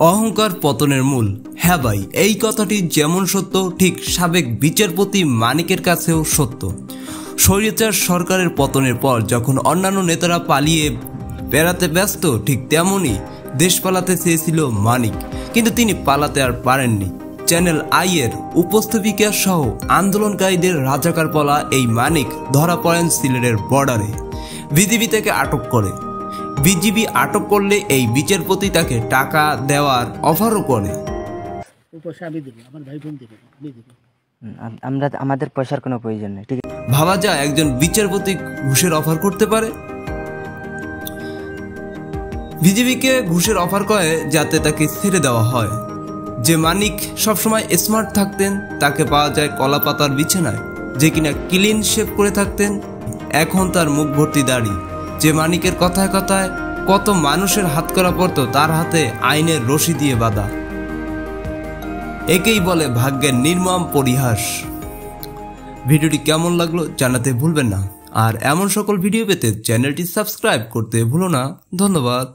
অহংকার পতনের মূল। হ্যাঁ ভাই, এই কথাটি যেমন সত্য ঠিক সাবেক বিচারপতি মানিকের কাছেও সত্য। স্বৈরাচার সরকারের পতনের পর যখন অন্যান্য নেতারা পালিয়ে বেড়াতে ব্যস্ত, ঠিক তেমনই দেশ পালাতে চেয়েছিল মানিক, কিন্তু তিনি পালাতে আর পারেননি। চ্যানেল আই-এর উপস্থাপিকা সহ আন্দোলনকারীদের রাজাকার বলা এই মানিক ধরা পড়েন সিলেটের বর্ডারে। বিজিবি তাকে আটক করে। বিজিবি আটক করলে এই বিচারপতি তাকে টাকা দেওয়ার অফারও করে। আমাদের পয়সার কোনো প্রয়োজন নেই। ঠিক ভাবা যায় একজন বিচারপতি ঘুষের অফার করতে পারে। বিজিবিকে ঘুষের অফার করে যাতে তাকে ছেড়ে দেওয়া হয়। যে মানিক সবসময় স্মার্ট থাকতেন তাকে পাওয়া যায় কলাপাতার বিছানায়। যে কিনা ক্লিন শেভ করে থাকতেন এখন তার মুখ ভর্তি দাড়ি। যে মানিকের কথায় কথায় কত মানুষের হাত করা পড়তো তার হাতে আইনের রশি দিয়ে বাঁধা। একেই বলে ভাগ্যের নির্মম পরিহাস। ভিডিওটি কেমন লাগলো জানাতে ভুলবেন না, আর এমন সকল ভিডিও পেতে চ্যানেলটি সাবস্ক্রাইব করতে ভুলো না। ধন্যবাদ।